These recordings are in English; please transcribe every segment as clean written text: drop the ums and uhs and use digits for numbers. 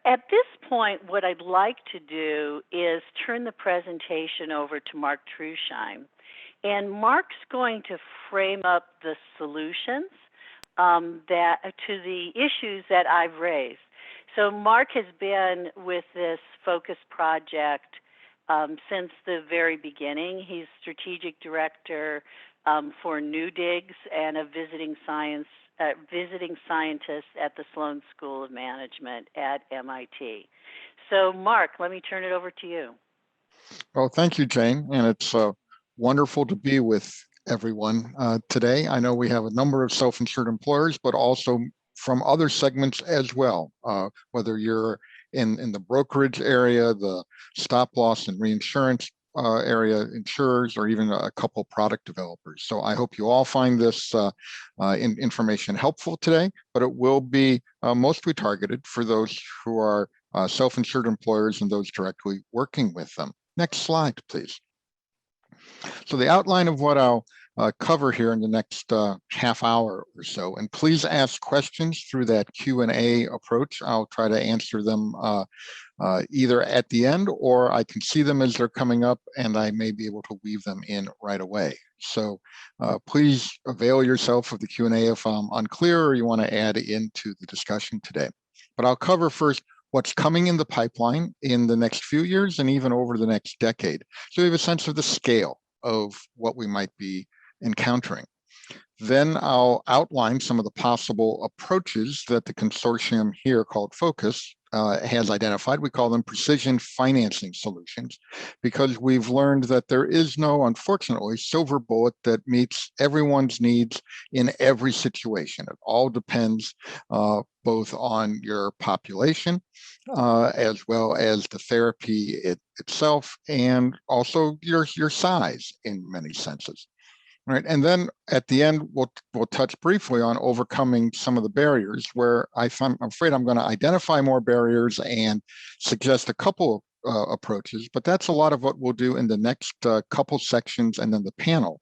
At this point, what I'd like to do is turn the presentation over to Mark Trusheim. And Mark's going to frame up the solutions that to the issues that I've raised. So Mark has been with this focus project since the very beginning. He's strategic director for New Digs and a visiting scientist at the Sloan School of Management at MIT. So Mark, let me turn it over to you. Well, thank you, Jane, and it's wonderful to be with everyone today. I know we have a number of self-insured employers, but also from other segments as well, whether you're in the brokerage area, the stop loss and reinsurance area, insurers, or even a couple product developers. So I hope you all find this information helpful today, but it will be mostly targeted for those who are self-insured employers and those directly working with them. Next slide, please. So the outline of what I'll cover here in the next half hour or so, and please ask questions through that Q&A approach. I'll try to answer them either at the end, or I can see them as they're coming up and I may be able to weave them in right away. So please avail yourself of the Q&A if I'm unclear or you want to add into the discussion today. But I'll cover first what's coming in the pipeline in the next few years and even over the next decade. So we have a sense of the scale of what we might be encountering. Then I'll outline some of the possible approaches that the consortium here called FOCUS has identified. We call them precision financing solutions, because we've learned that there is no, unfortunately, silver bullet that meets everyone's needs in every situation. It all depends both on your population as well as the therapy itself, and also your size in many senses. Right, and then at the end, we'll touch briefly on overcoming some of the barriers, where I'm afraid I'm going to identify more barriers and suggest a couple of approaches, but that's a lot of what we'll do in the next couple sections, and then the panel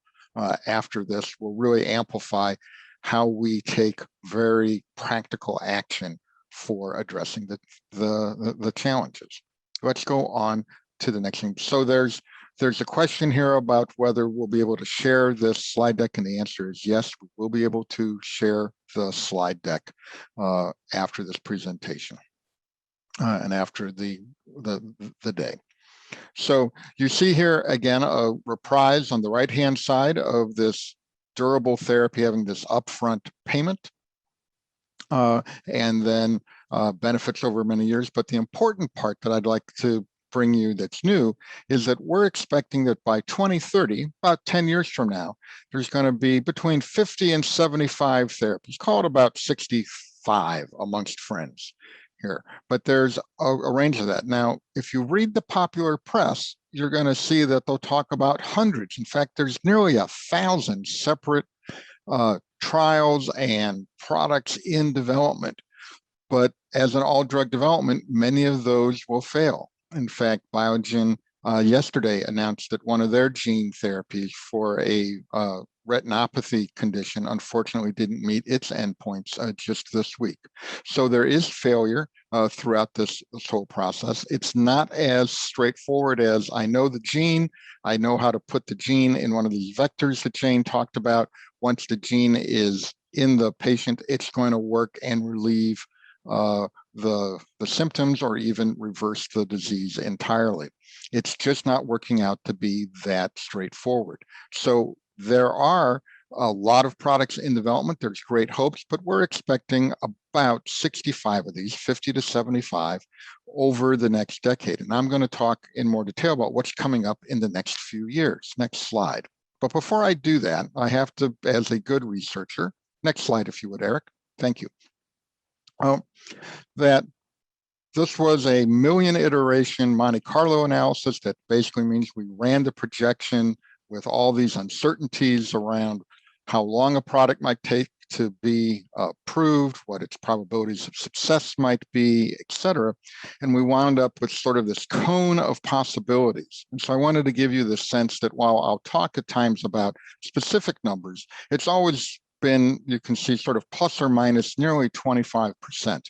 after this will really amplify how we take very practical action for addressing the challenges. Let's go on to the next thing. So there's a question here about whether we'll be able to share this slide deck, and the answer is yes, we will be able to share the slide deck after this presentation and after the day. So you see here again a reprise on the right-hand side of this durable therapy having this upfront payment and then benefits over many years. But the important part that I'd like to bring you that's new is that we're expecting that by 2030, about 10 years from now, there's going to be between 50 and 75 therapies, call it about 65 amongst friends here, but there's a range of that. Now, if you read the popular press, you're going to see that they'll talk about hundreds. In fact, there's nearly 1,000 separate trials and products in development. But as in all drug development, many of those will fail. In fact, Biogen yesterday announced that one of their gene therapies for a retinopathy condition unfortunately didn't meet its endpoints just this week. So there is failure throughout this whole process. It's not as straightforward as I know the gene, I know how to put the gene in one of these vectors that Jane talked about. Once the gene is in the patient, it's going to work and relieve the symptoms or even reverse the disease entirely. It's just not working out to be that straightforward. So there are a lot of products in development. There's great hopes, but we're expecting about 65 of these, 50 to 75 over the next decade. And I'm going to talk in more detail about what's coming up in the next few years. Next slide. But before I do that, I have to, as a good researcher, next slide if you would, Eric. Thank you. That this was a million iteration Monte Carlo analysis. That basically means we ran the projection with all these uncertainties around how long a product might take to be approved, what its probabilities of success might be, et cetera. And we wound up with sort of this cone of possibilities. And so I wanted to give you the sense that while I'll talk at times about specific numbers, it's always been, you can see, sort of plus or minus nearly 25%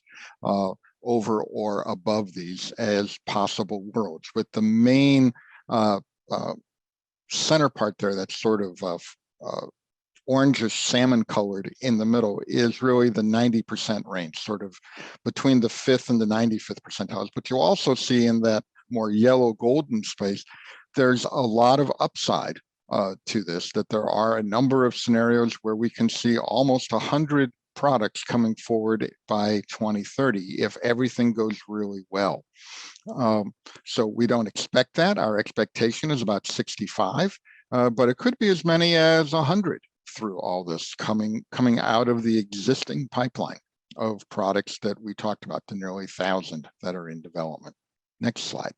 over or above these as possible worlds, with the main center part there that's sort of orangish salmon colored in the middle is really the 90% range, sort of between the 5th and the 95th percentiles. But you'll also see in that more yellow golden space, there's a lot of upside to this, that there are a number of scenarios where we can see almost 100 products coming forward by 2030 if everything goes really well. So we don't expect that. Our expectation is about 65, but it could be as many as 100 through all this coming out of the existing pipeline of products that we talked about, the nearly 1,000 that are in development. Next slide.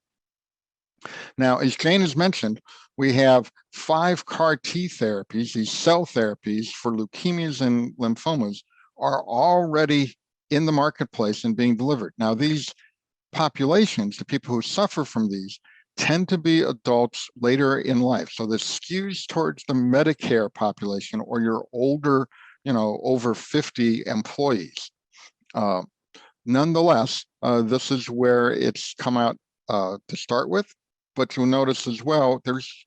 Now, as Jane has mentioned, we have 5 CAR T therapies. These cell therapies for leukemias and lymphomas are already in the marketplace and being delivered. Now, these populations, the people who suffer from these, tend to be adults later in life. So this skews towards the Medicare population or your older, over 50 employees. Nonetheless, this is where it's come out to start with, but you'll notice as well, there's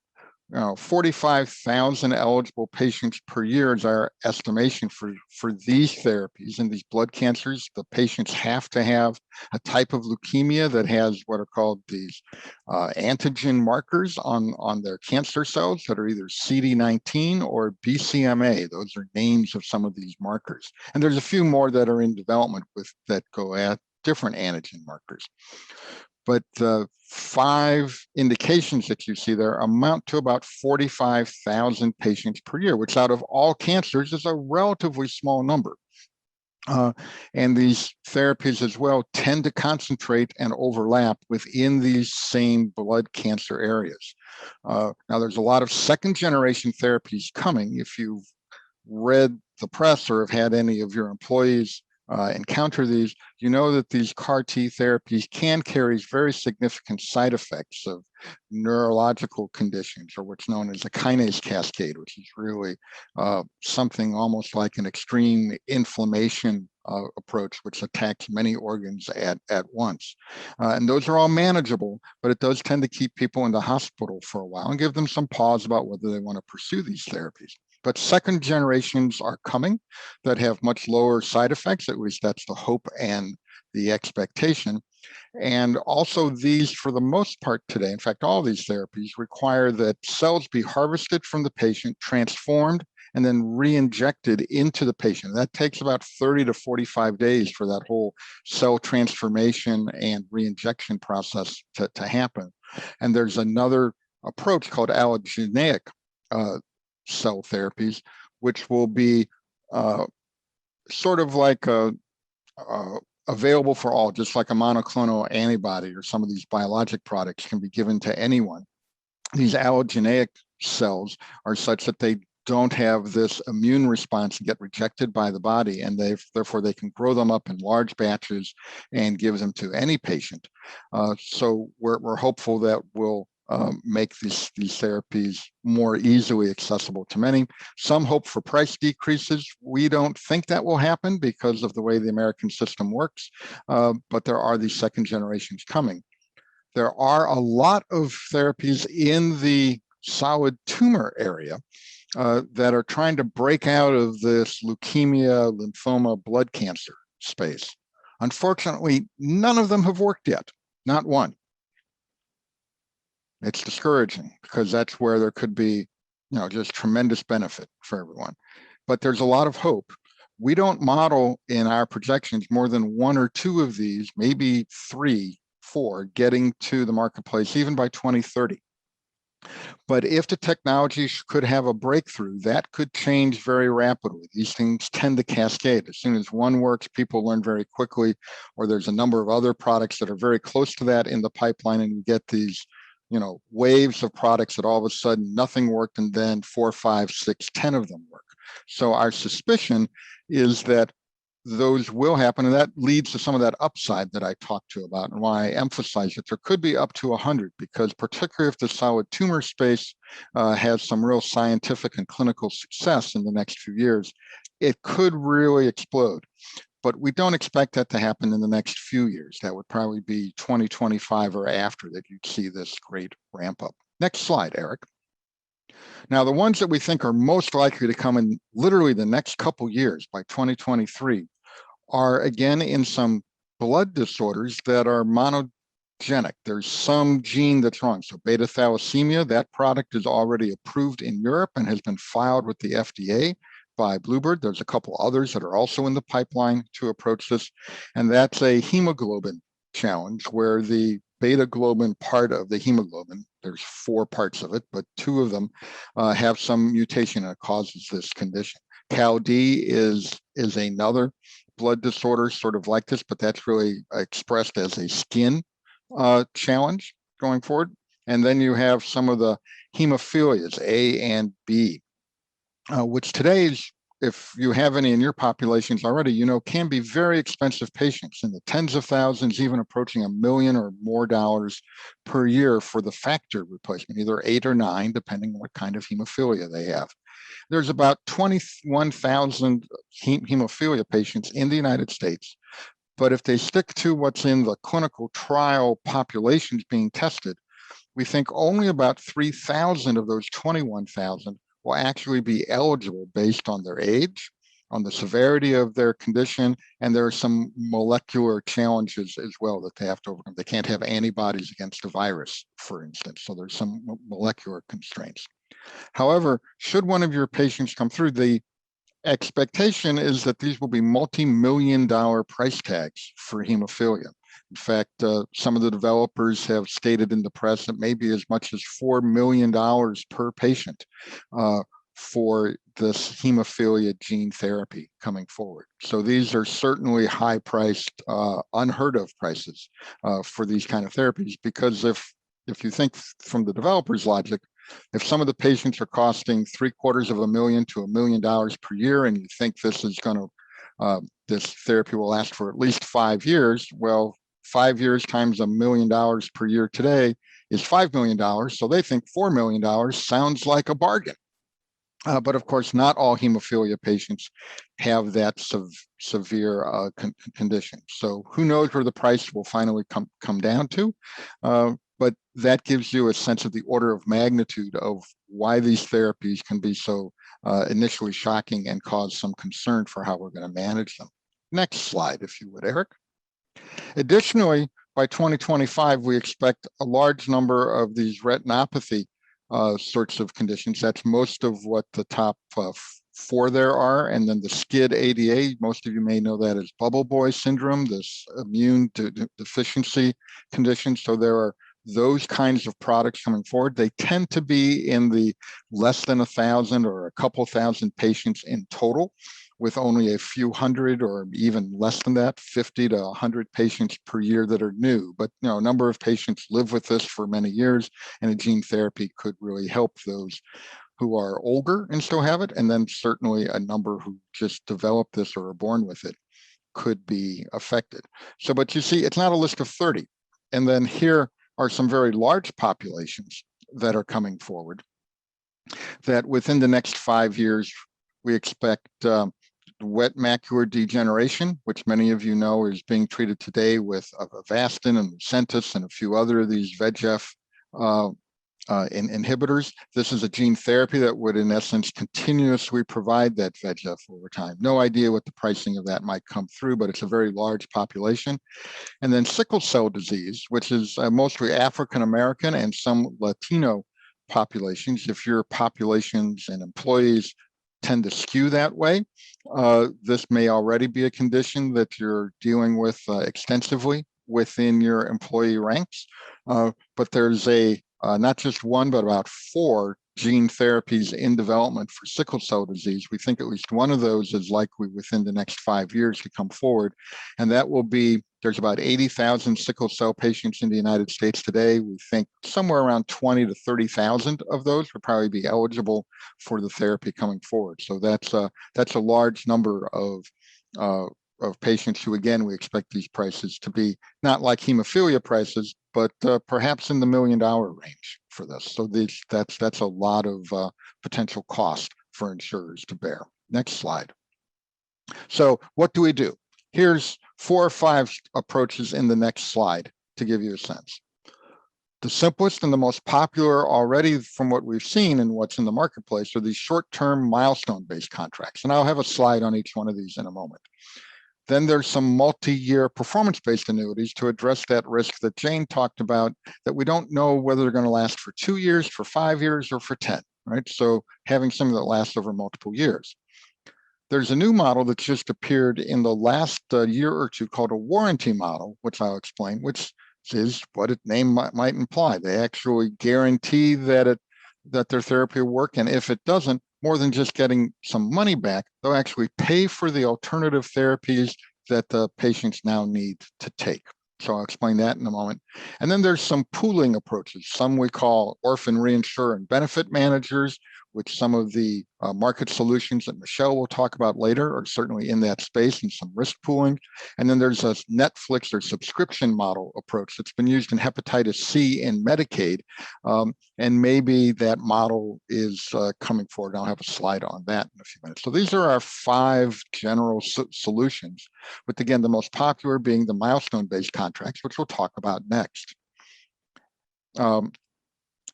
45,000 eligible patients per year is our estimation for these therapies and these blood cancers. The patients have to have a type of leukemia that has what are called these antigen markers on their cancer cells that are either CD19 or BCMA. Those are names of some of these markers. And there's a few more that are in development that go at different antigen markers. But 5 indications that you see there amount to about 45,000 patients per year, which out of all cancers is a relatively small number. And these therapies as well tend to concentrate and overlap within these same blood cancer areas. Now, there's a lot of second-generation therapies coming. If you've read the press or have had any of your employees encounter these, you know that these CAR T therapies can carry very significant side effects of neurological conditions, or what's known as a kinase cascade, which is really something almost like an extreme inflammation approach, which attacks many organs at once. And those are all manageable, but it does tend to keep people in the hospital for a while and give them some pause about whether they want to pursue these therapies. But second generations are coming that have much lower side effects, at least that's the hope and the expectation. And also these, for the most part today, in fact, all these therapies require that cells be harvested from the patient, transformed, and then re-injected into the patient. That takes about 30 to 45 days for that whole cell transformation and re-injection process to happen. And there's another approach called allogeneic cell therapies, which will be sort of like available for all, just like a monoclonal antibody or some of these biologic products can be given to anyone. These allogeneic cells are such that they don't have this immune response and get rejected by the body, and therefore they can grow them up in large batches and give them to any patient. So we're hopeful that we'll make these therapies more easily accessible to many. Some hope for price decreases. We don't think that will happen because of the way the American system works, but there are these second generations coming. There are a lot of therapies in the solid tumor area that are trying to break out of this leukemia, lymphoma, blood cancer space. Unfortunately, none of them have worked yet, not one. It's discouraging because that's where there could be, just tremendous benefit for everyone. But there's a lot of hope. We don't model in our projections more than 1 or 2 of these, maybe 3, 4, getting to the marketplace even by 2030. But if the technology could have a breakthrough, that could change very rapidly. These things tend to cascade. As soon as one works, people learn very quickly, or there's a number of other products that are very close to that in the pipeline, and you get these waves of products that all of a sudden nothing worked, and then 4, 5, 6, 10 of them work. So our suspicion is that those will happen, and that leads to some of that upside that I talked to about, and why I emphasize that there could be up to 100, because particularly if the solid tumor space has some real scientific and clinical success in the next few years, it could really explode. but we don't expect that to happen in the next few years. That would probably be 2025 or after that you'd see this great ramp up. Next slide, Eric. Now, the ones that we think are most likely to come in literally the next couple years by 2023 are again in some blood disorders that are monogenic. There's some gene that's wrong. So beta thalassemia, that product is already approved in Europe and has been filed with the FDA by Bluebird. There's a couple others that are also in the pipeline to approach this. And that's a hemoglobin challenge where the beta globin part of the hemoglobin, there's 4 parts of it, but 2 of them have some mutation that causes this condition. CALD is another blood disorder sort of like this, but that's really expressed as a skin challenge going forward. And then you have some of the hemophilias, A and B, which today is, if you have any in your populations already, you know, can be very expensive patients in the tens of thousands, even approaching $1 million or more per year for the factor replacement, either 8 or 9, depending on what kind of hemophilia they have. There's about 21,000 hemophilia patients in the United States, but if they stick to what's in the clinical trial populations being tested, we think only about 3,000 of those 21,000 will actually be eligible based on their age, on the severity of their condition, and there are some molecular challenges as well that they have to overcome. They can't have antibodies against a virus, for instance, so there's some molecular constraints. However, should one of your patients come through, the expectation is that these will be multi-million-dollar price tags for hemophilia. In fact, some of the developers have stated in the press that maybe as much as $4 million per patient for this hemophilia gene therapy coming forward. So these are certainly high-priced, unheard of prices for these kind of therapies, because if you think from the developer's logic, if some of the patients are costing $750,000 to $1 million per year, and you think this is going to, this therapy will last for at least 5 years, well, 5 years times $1 million per year today is $5 million. So they think $4 million sounds like a bargain. But of course, not all hemophilia patients have that severe condition. So who knows where the price will finally come down to? But that gives you a sense of the order of magnitude of why these therapies can be so initially shocking and cause some concern for how we're going to manage them. Next slide, if you would, Eric. Additionally, by 2025, we expect a large number of these retinopathy sorts of conditions. That's most of what the top 4 there are. And then the SCID ADA, most of you may know that as bubble boy syndrome, this immune deficiency condition. So there are those kinds of products coming forward. They tend to be in the less than 1,000 or a couple thousand patients in total, with only a few hundred or even less than that, 50 to 100 patients per year that are new. But you know, a number of patients live with this for many years, and a gene therapy could really help those who are older and still have it. And then certainly a number who just develop this or are born with it could be affected. So, but you see, it's not a list of 30. And then here are some very large populations that are coming forward that within the next 5 years, we expect wet macular degeneration, which many of you know is being treated today with Avastin and Lucentis and a few other of these VEGF inhibitors. This is a gene therapy that would, in essence, continuously provide that VEGF over time. No idea what the pricing of that might come through, but it's a very large population. And then sickle cell disease, which is mostly African American and some Latino populations. If your populations and employees tend to skew that way, this may already be a condition that you're dealing with extensively within your employee ranks. But there's not just one, but about 4 gene therapies in development for sickle cell disease. We think at least one of those is likely within the next 5 years to come forward. And that will be, there's about 80,000 sickle cell patients in the United States today. We think somewhere around 20 to 30,000 of those would probably be eligible for the therapy coming forward. So that's a large number of patients who, again, we expect these prices to be not like hemophilia prices, but perhaps in the $1 million range for this. So that's a lot of potential cost for insurers to bear. Next slide. So what do we do? Here's 4 or 5 approaches in the next slide to give you a sense. The simplest and the most popular already from what we've seen and what's in the marketplace are these short-term milestone-based contracts. And I'll have a slide on each one of these in a moment. Then there's some multi-year performance-based annuities to address that risk that Jane talked about, that we don't know whether they're going to last for 2 years, for 5 years, or for 10, right? So having something that lasts over multiple years. There's a new model that's just appeared in the last year or two called a warranty model, which I'll explain, which is what its name might imply. They actually guarantee that their therapy will work, and if it doesn't, more than just getting some money back, they'll actually pay for the alternative therapies that the patients now need to take. So I'll explain that in a moment. And then there's some pooling approaches. Some we call orphan reinsurer and benefit managers, which some of the market solutions that Michelle will talk about later are certainly in that space, and some risk pooling. And then there's a Netflix or subscription model approach that's been used in hepatitis C and Medicaid. And maybe that model is coming forward. I'll have a slide on that in a few minutes. So these are our 5 general solutions, with again, the most popular being the milestone-based contracts, which we'll talk about next.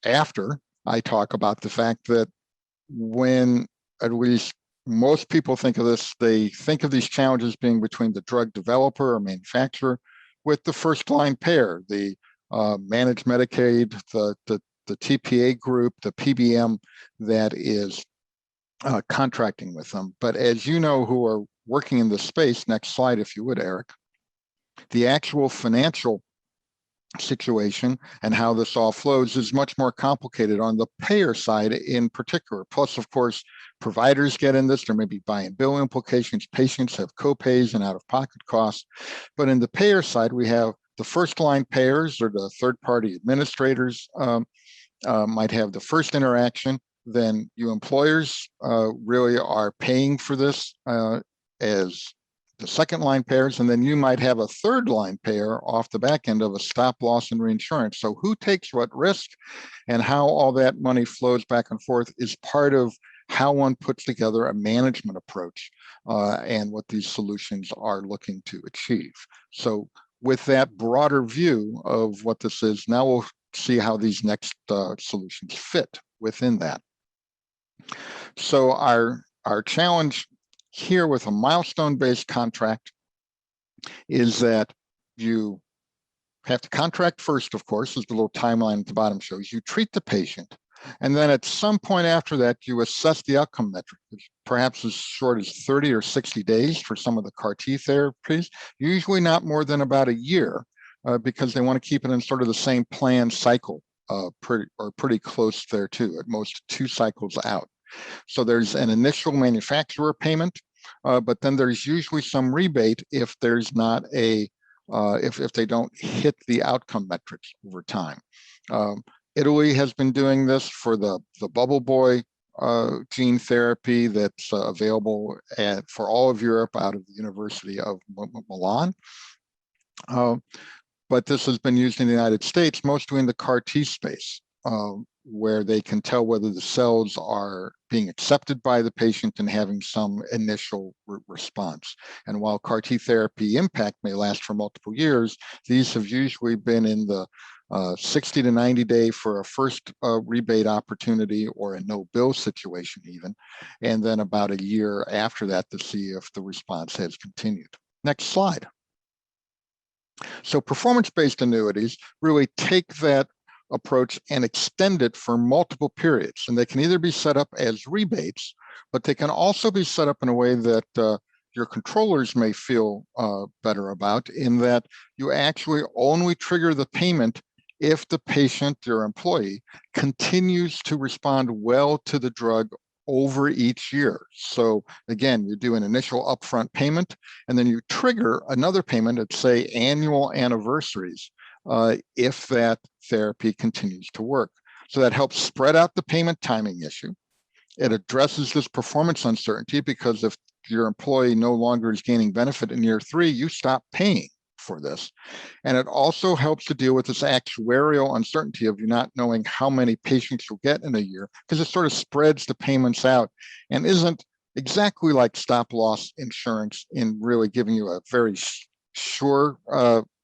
After I talk about the fact that when at least most people think of this, they think of these challenges being between the drug developer or manufacturer with the first line payer, the managed Medicaid, the TPA group, the PBM that is contracting with them. But as you know, who are working in this space, next slide, if you would, Eric, the actual financial situation and how this all flows is much more complicated on the payer side in particular. Plus, of course, providers get in this. There may be buy and bill implications. Patients have co-pays and out-of-pocket costs. But in the payer side, we have the first line payers or the third-party administrators might have the first interaction. Then you employers really are paying for this as the second line payers, and then you might have a third line payer off the back end of a stop loss and reinsurance. So who takes what risk and how all that money flows back and forth is part of how one puts together a management approach and what these solutions are looking to achieve. So with that broader view of what this is, now we'll see how these next solutions fit within that. So our challenge here with a milestone-based contract is that you have to contract first, of course, as the little timeline at the bottom shows. You treat the patient, and then at some point after that, you assess the outcome metric, perhaps as short as 30 or 60 days for some of the CAR T therapies, usually not more than about a year, because they want to keep it in sort of the same planned cycle, pretty close there too, at most 2 cycles out. So there's an initial manufacturer payment, but then there's usually some rebate if there's not a, if they don't hit the outcome metrics over time. Italy has been doing this for the Bubble Boy gene therapy that's available for all of Europe out of the University of Milan. But this has been used in the United States, mostly in the CAR T space, where they can tell whether the cells are being accepted by the patient and having some initial response. And while CAR T therapy impact may last for multiple years, these have usually been in the 60 to 90 day for a first rebate opportunity or a no bill situation even, and then about a year after that to see if the response has continued. Next slide. So performance-based annuities really take that approach and extend it for multiple periods. And they can either be set up as rebates, but they can also be set up in a way that your controllers may feel better about, in that you actually only trigger the payment if the patient, your employee, continues to respond well to the drug over each year. So again, you do an initial upfront payment, and then you trigger another payment at, say, annual anniversaries, if that therapy continues to work. So that helps spread out the payment timing issue. It addresses this performance uncertainty, because if your employee no longer is gaining benefit in year 3, you stop paying for this. And it also helps to deal with this actuarial uncertainty of you not knowing how many patients you'll get in a year, because it sort of spreads the payments out and isn't exactly like stop loss insurance in really giving you a very sure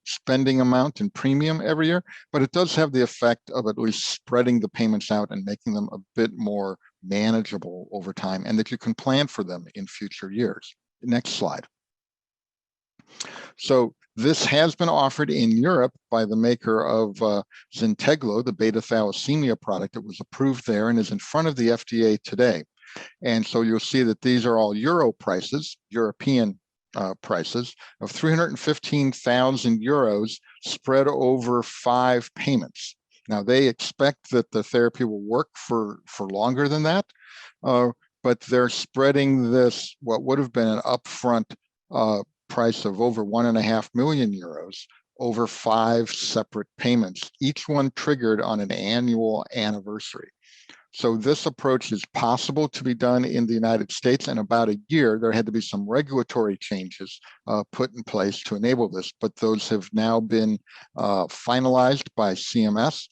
spending amount and premium every year, but it does have the effect of at least spreading the payments out and making them a bit more manageable over time, and that you can plan for them in future years. Next slide. So this has been offered in Europe by the maker of Zynteglo, the beta thalassemia product. It was approved there and is in front of the FDA today. And so you'll see that these are all euro prices, European prices of 315,000 euros spread over 5 payments. Now they expect that the therapy will work for longer than that, but they're spreading this, what would have been an upfront price of over 1.5 million euros over 5 separate payments, each one triggered on an annual anniversary. So this approach is possible to be done in the United States in about a year. There had to be some regulatory changes put in place to enable this, but those have now been finalized by CMS.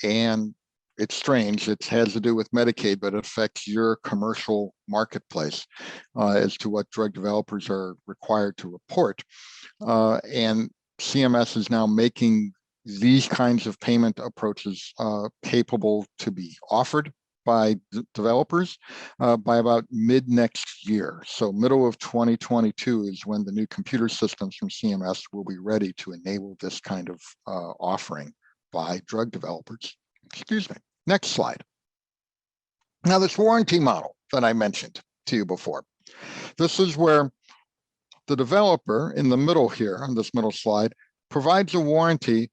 And it's strange, it has to do with Medicaid, but it affects your commercial marketplace as to what drug developers are required to report. And CMS is now making these kinds of payment approaches capable to be offered by developers by about mid next year. So middle of 2022 is when the new computer systems from CMS will be ready to enable this kind of offering by drug developers. Excuse me. Next slide. Now this warranty model that I mentioned to you before, this is where the developer in the middle here on this middle slide provides a warranty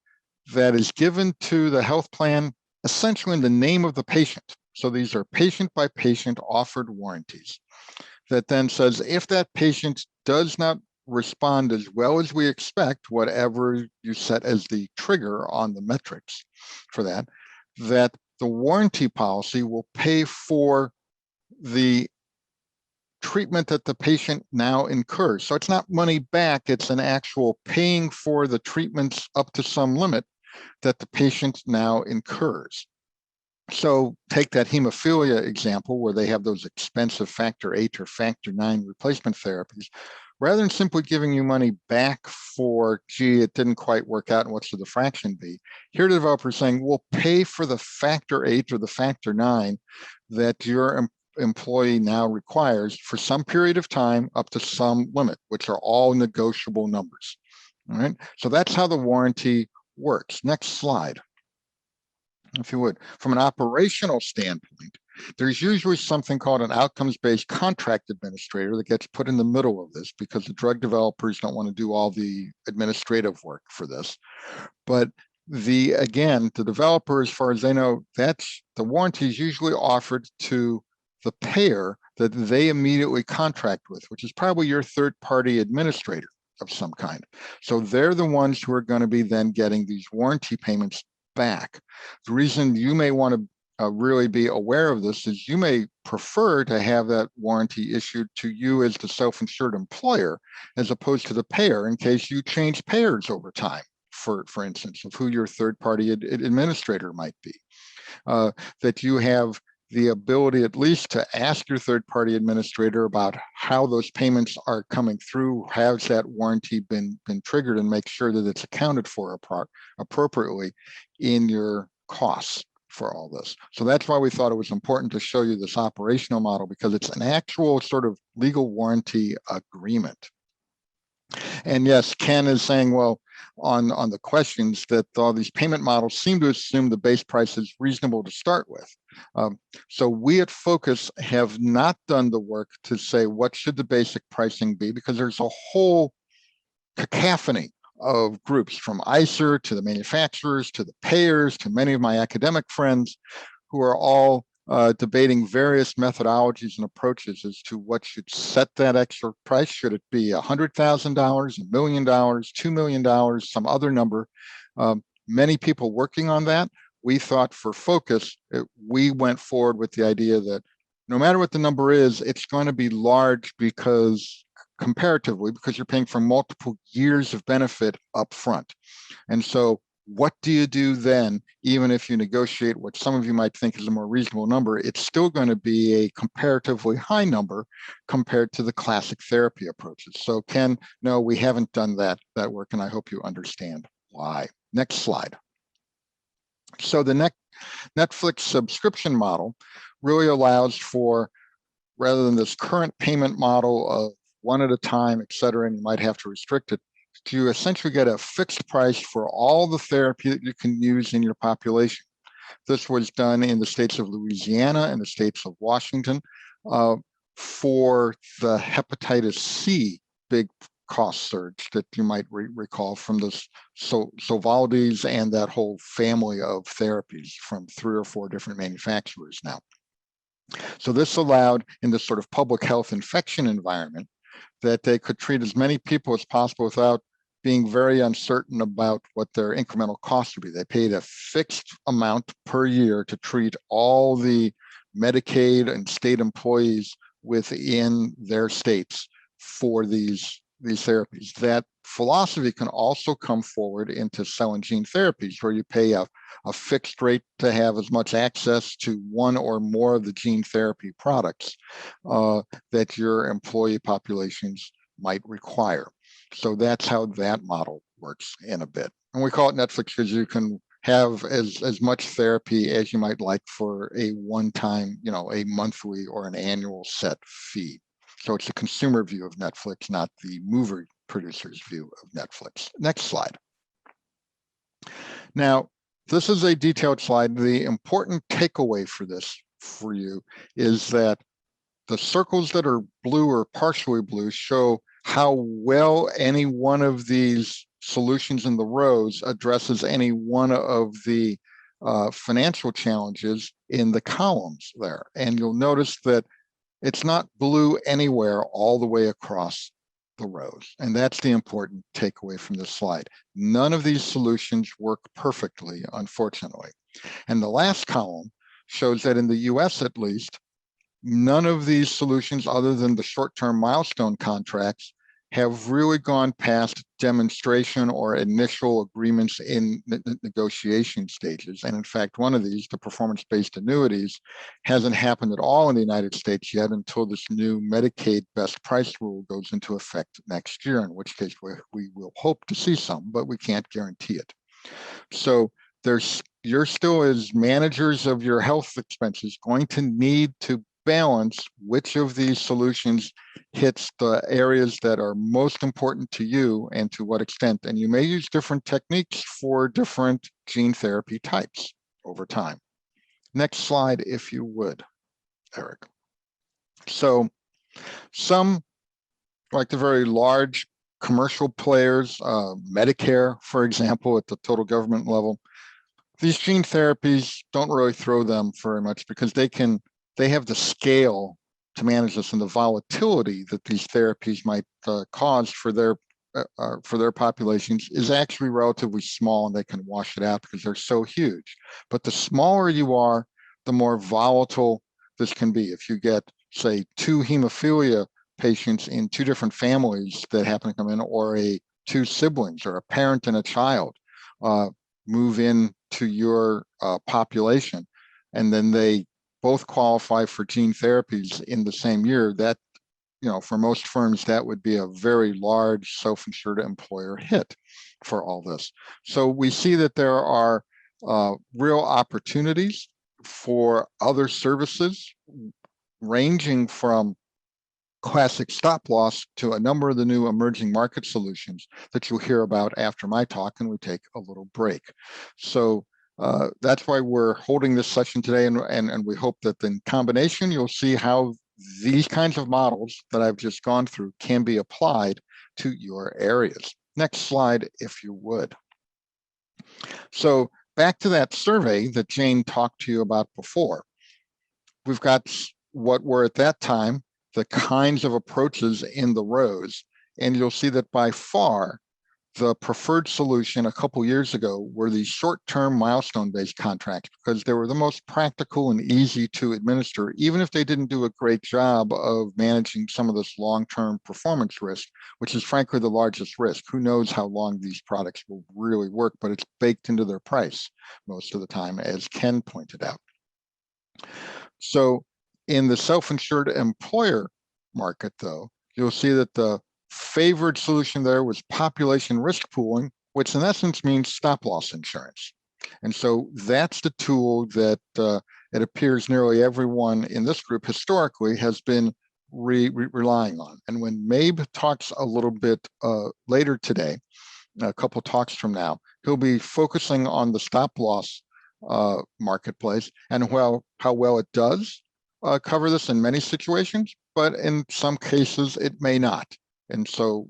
that is given to the health plan essentially in the name of the patient. So these are patient by patient offered warranties that then says if that patient does not respond as well as we expect, whatever you set as the trigger on the metrics for that, that the warranty policy will pay for the treatment that the patient now incurs. So it's not money back, it's an actual paying for the treatments up to some limit that the patient now incurs. So take that hemophilia example where they have those expensive factor 8 or factor 9 replacement therapies. Rather than simply giving you money back for, gee, it didn't quite work out and what should the fraction be? Here the developer is saying, we'll pay for the factor 8 or the factor 9 that your employee now requires for some period of time up to some limit, which are all negotiable numbers. All right, so that's how the warranty works. Next slide, if you would. From an operational standpoint, there's usually something called an outcomes-based contract administrator that gets put in the middle of this because the drug developers don't want to do all the administrative work for this. But again, the developer, as far as they know, that's the warranty is usually offered to the payer that they immediately contract with, which is probably your third-party administrator of some kind. So they're the ones who are going to be then getting these warranty payments back. The reason you may want to really be aware of this is you may prefer to have that warranty issued to you as the self-insured employer as opposed to the payer in case you change payers over time, for instance, of who your third-party administrator might be. That you have the ability at least to ask your third-party administrator about how those payments are coming through, has that warranty been triggered, and make sure that it's accounted for appropriately in your costs for all this. So that's why we thought it was important to show you this operational model, because it's an actual sort of legal warranty agreement. And yes, Ken is saying, well, on the questions that all these payment models seem to assume the base price is reasonable to start with. So we at Focus have not done the work to say what should the basic pricing be, because there's a whole cacophony of groups from ICER to the manufacturers to the payers to many of my academic friends who are all debating various methodologies and approaches as to what should set that extra price. Should it be $100,000, $1 million, $2 million, some other number? Many people working on that. We thought for Focus, we went forward with the idea that no matter what the number is, it's going to be large because comparatively, because you're paying for multiple years of benefit up front. And so what do you do then? Even if you negotiate what some of you might think is a more reasonable number, it's still going to be a comparatively high number compared to the classic therapy approaches. So Ken, no, we haven't done that work, and I hope you understand why. Next slide. So the Netflix subscription model really allows for, rather than this current payment model of one at a time, et cetera, and you might have to restrict it, to essentially get a fixed price for all the therapy that you can use in your population. This was done in the states of Louisiana and the states of Washington for the hepatitis C big cost surge that you might recall from this Sovaldi's and that whole family of therapies from 3 or 4 different manufacturers now. So this allowed, in this sort of public health infection environment, that they could treat as many people as possible without being very uncertain about what their incremental costs would be. They paid a fixed amount per year to treat all the Medicaid and state employees within their states for these therapies. That philosophy can also come forward into cell and gene therapies, where you pay a fixed rate to have as much access to one or more of the gene therapy products that your employee populations might require. So that's how that model works in a bit. And we call it Netflix because you can have as much therapy as you might like for a one-time, a monthly or an annual set fee. So it's the consumer view of Netflix, not the movie producer's view of Netflix. Next slide. Now, this is a detailed slide. The important takeaway for you is that the circles that are blue or partially blue show how well any one of these solutions in the rows addresses any one of the financial challenges in the columns there. And you'll notice that it's not blue anywhere all the way across the rows. And that's the important takeaway from this slide. None of these solutions work perfectly, unfortunately. And the last column shows that in the US at least, none of these solutions, other than the short-term milestone contracts, have really gone past demonstration or initial agreements in negotiation stages. And in fact, one of these, the performance-based annuities, hasn't happened at all in the United States yet until this new Medicaid best price rule goes into effect next year, in which case we will hope to see some, but we can't guarantee it. So you're still, as managers of your health expenses, going to need to balance which of these solutions hits the areas that are most important to you and to what extent. And you may use different techniques for different gene therapy types over time. Next slide, if you would, Eric. So some, like the very large commercial players, Medicare, for example, at the total government level, these gene therapies don't really throw them very much because they have the scale to manage this, and the volatility that these therapies might cause for their populations is actually relatively small, and they can wash it out because they're so huge. But the smaller you are, the more volatile this can be. If you get, say, 2 hemophilia patients in 2 different families that happen to come in, or 2 siblings or a parent and a child move in to your population, and then they both qualify for gene therapies in the same year, that, for most firms, that would be a very large self-insured employer hit for all this. So we see that there are real opportunities for other services, ranging from classic stop loss to a number of the new emerging market solutions that you'll hear about after my talk, and we take a little break. So that's why we're holding this session today, and we hope that in combination, you'll see how these kinds of models that I've just gone through can be applied to your areas. Next slide, if you would. So back to that survey that Jane talked to you about before. We've got what were at that time the kinds of approaches in the rows, and you'll see that by far, the preferred solution a couple years ago were these short-term milestone-based contracts because they were the most practical and easy to administer, even if they didn't do a great job of managing some of this long-term performance risk, which is frankly the largest risk. Who knows how long these products will really work, but it's baked into their price most of the time, as Ken pointed out. So in the self-insured employer market, though, you'll see that the favored solution there was population risk pooling, which in essence means stop-loss insurance. And so that's the tool that it appears nearly everyone in this group historically has been relying on. And when Mabe talks a little bit later today, a couple talks from now, he'll be focusing on the stop-loss marketplace and how well it does cover this in many situations, but in some cases it may not. And so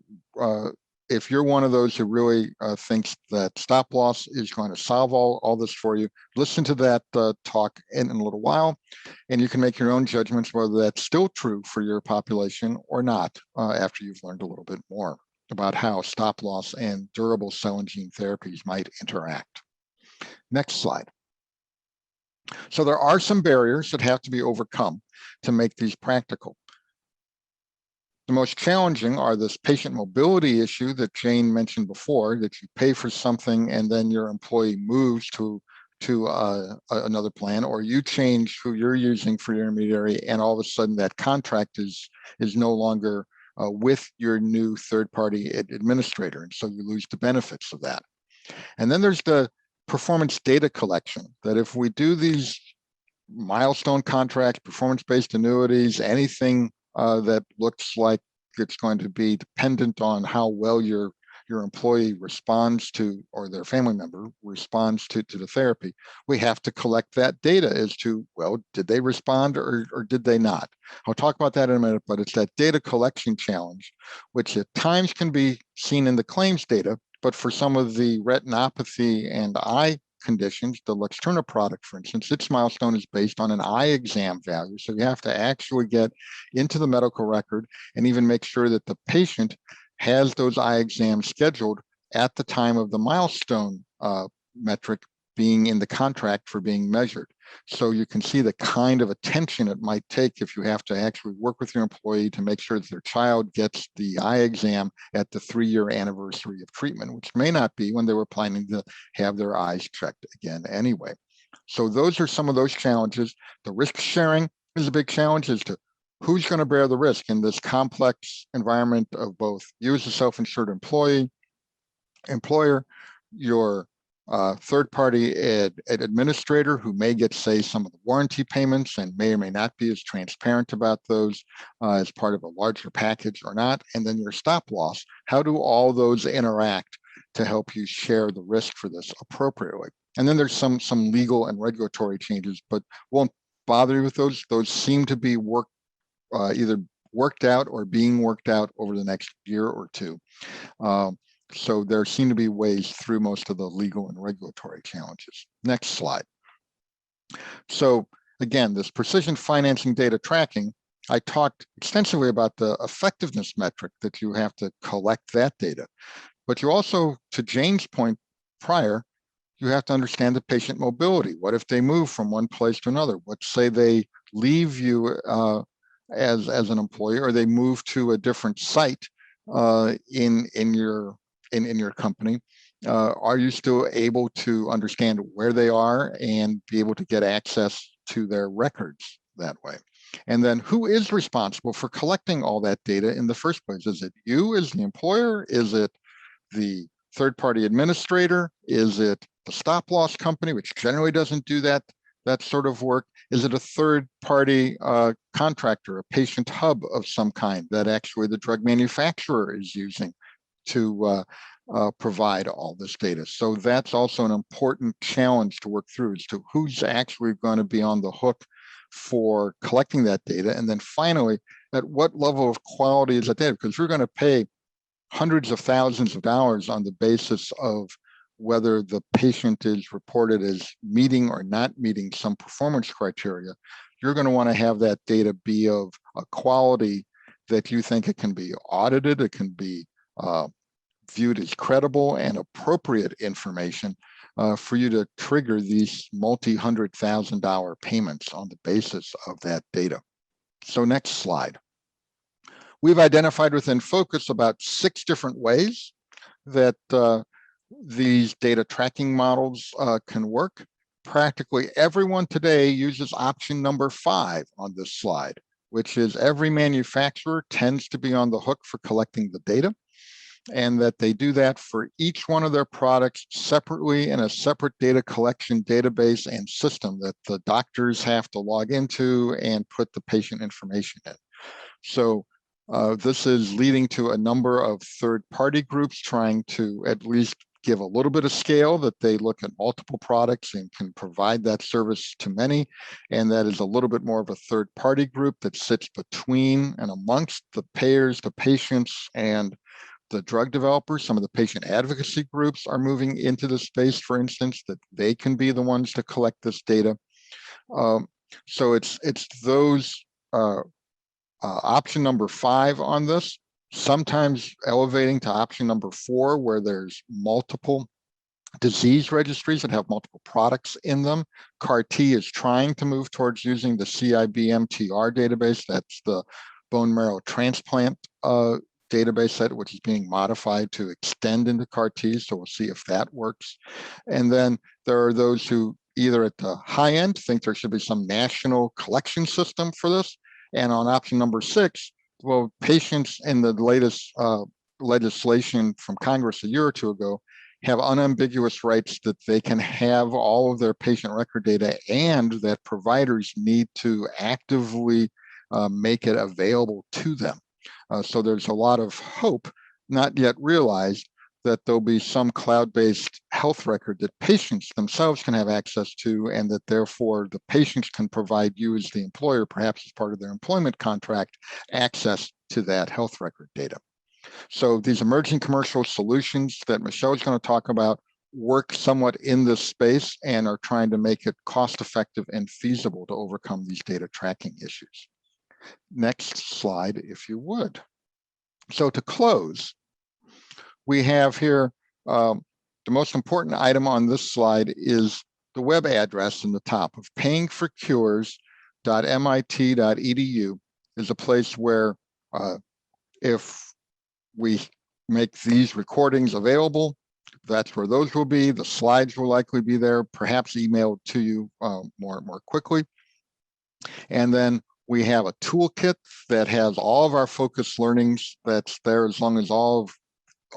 if you're one of those who really thinks that stop loss is going to solve all this for you, listen to that talk in a little while, and you can make your own judgments whether that's still true for your population or not after you've learned a little bit more about how stop loss and durable cell and gene therapies might interact. Next slide. So there are some barriers that have to be overcome to make these practical. The most challenging are this patient mobility issue that Jane mentioned before, that you pay for something and then your employee moves to another plan, or you change who you're using for your intermediary, and all of a sudden that contract is no longer with your new third-party administrator, and so you lose the benefits of that. And then there's the performance data collection, that if we do these milestone contracts, performance-based annuities, anything that looks like it's going to be dependent on how well your employee responds to, or their family member responds to the therapy, we have to collect that data as to, well, did they respond or did they not? I'll talk about that in a minute, but it's that data collection challenge, which at times can be seen in the claims data, but for some of the retinopathy and eye conditions, the Luxturna product, for instance, its milestone is based on an eye exam value. So you have to actually get into the medical record and even make sure that the patient has those eye exams scheduled at the time of the milestone metric being in the contract for being measured. So you can see the kind of attention it might take if you have to actually work with your employee to make sure that their child gets the eye exam at the 3-year anniversary of treatment, which may not be when they were planning to have their eyes checked again anyway. So those are some of those challenges. The risk sharing is a big challenge as to who's going to bear the risk in this complex environment of both you as a self-insured employer, your third-party administrator who may get, say, some of the warranty payments and may or may not be as transparent about those as part of a larger package or not, and then your stop loss. How do all those interact to help you share the risk for this appropriately? And then there's some legal and regulatory changes, but won't bother you with those. Those seem to be either worked out or being worked out over the next year or two. So there seem to be ways through most of the legal and regulatory challenges. Next slide. So again, this precision financing data tracking, I talked extensively about the effectiveness metric that you have to collect that data. But you also, to Jane's point prior, you have to understand the patient mobility. What if they move from one place to another? Let's say they leave you as an employee, or they move to a different site in your company. Are you still able to understand where they are and be able to get access to their records that way? And then who is responsible for collecting all that data in the first place? Is it you as the employer? Is it the third-party administrator? Is it the stop loss company, which generally doesn't do that sort of work? Is it a third-party contractor, a patient hub of some kind that actually the drug manufacturer is using to provide all this data? So that's also an important challenge to work through, as to who's actually going to be on the hook for collecting that data. And then finally, at what level of quality is that data? Because we're going to pay hundreds of thousands of dollars on the basis of whether the patient is reported as meeting or not meeting some performance criteria. You're going to want to have that data be of a quality that you think it can be audited, it can be viewed as credible and appropriate information for you to trigger these multi-$100,000 payments on the basis of that data. So next slide. We've identified within Focus about 6 different ways that these data tracking models can work. Practically everyone today uses option number 5 on this slide, which is every manufacturer tends to be on the hook for collecting the data, and that they do that for each one of their products separately in a separate data collection database and system that the doctors have to log into and put the patient information in. So this is leading to a number of third-party groups trying to at least give a little bit of scale, that they look at multiple products and can provide that service to many. And that is a little bit more of a third-party group that sits between and amongst the payers, the patients, and the drug developers. Some of the patient advocacy groups are moving into the space, for instance, that they can be the ones to collect this data. So it's those option number 5 on this, sometimes elevating to option number 4, where there's multiple disease registries that have multiple products in them. CAR-T is trying to move towards using the CIBMTR database. That's the bone marrow transplant database set, which is being modified to extend into CAR-T. So we'll see if that works. And then there are those who either at the high end think there should be some national collection system for this. And on option number 6, well, patients in the latest legislation from Congress a year or 2 ago have unambiguous rights that they can have all of their patient record data, and that providers need to actively make it available to them. So there's a lot of hope, not yet realized, that there'll be some cloud-based health record that patients themselves can have access to, and that therefore the patients can provide you as the employer, perhaps as part of their employment contract, access to that health record data. So these emerging commercial solutions that Michelle is going to talk about work somewhat in this space and are trying to make it cost-effective and feasible to overcome these data tracking issues. Next slide, if you would. So to close, we have here, the most important item on this slide is the web address in the top of payingforcures.mit.edu is a place where if we make these recordings available, that's where those will be. The slides will likely be there, perhaps emailed to you more quickly. And then we have a toolkit that has all of our focus learnings that's there, as long as all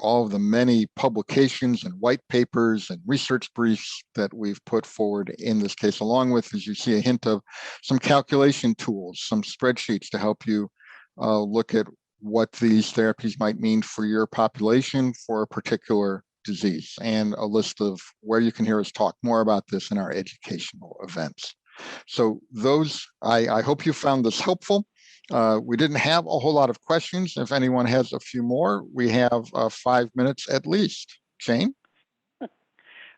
of the many publications and white papers and research briefs that we've put forward in this case, along with, as you see, a hint of some calculation tools, some spreadsheets to help you look at what these therapies might mean for your population for a particular disease, and a list of where you can hear us talk more about this in our educational events. So those, I hope you found this helpful. We didn't have a whole lot of questions. If anyone has a few more, we have 5 minutes at least. Jane? All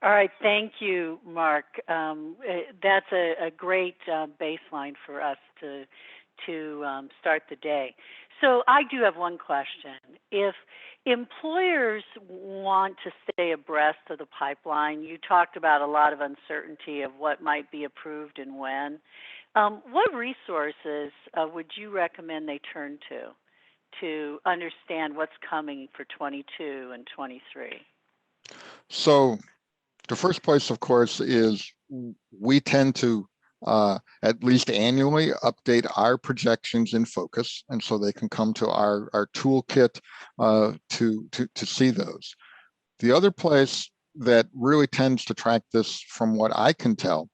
right, thank you, Mark. That's a great baseline for us to start the day. So I do have one question. If employers want to stay abreast of the pipeline, you talked about a lot of uncertainty of what might be approved and when. What resources would you recommend they turn to understand what's coming for 22 and 23? So the first place, of course, is we tend to at least annually update our projections in Focus, and so they can come to our toolkit to see those. The other place that really tends to track this, from what I can tell,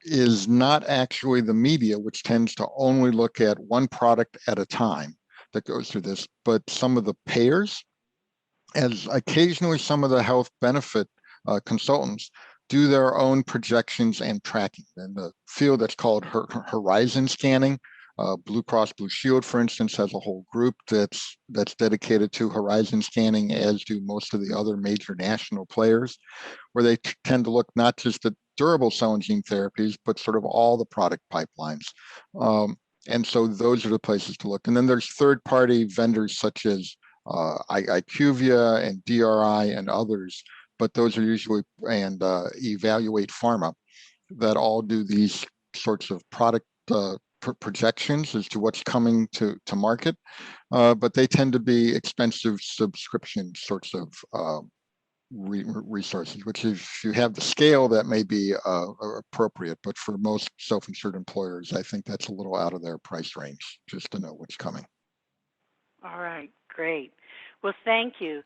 is not actually the media, which tends to only look at one product at a time that goes through this, but some of the payers, as occasionally some of the health benefit consultants do their own projections and tracking. In the field that's called horizon scanning, Blue Cross Blue Shield, for instance, has a whole group that's dedicated to horizon scanning, as do most of the other major national players, where they tend to look not just at durable cell and gene therapies, but sort of all the product pipelines. And so those are the places to look. And then there's third-party vendors such as IQVIA and DRI and others, but those are usually, and Evaluate Pharma, that all do these sorts of product projections as to what's coming to market, but they tend to be expensive subscription sorts of resources, which is, if you have the scale, that may be appropriate, but for most self-insured employers, I think that's a little out of their price range, just to know what's coming. All right, great. Well, thank you.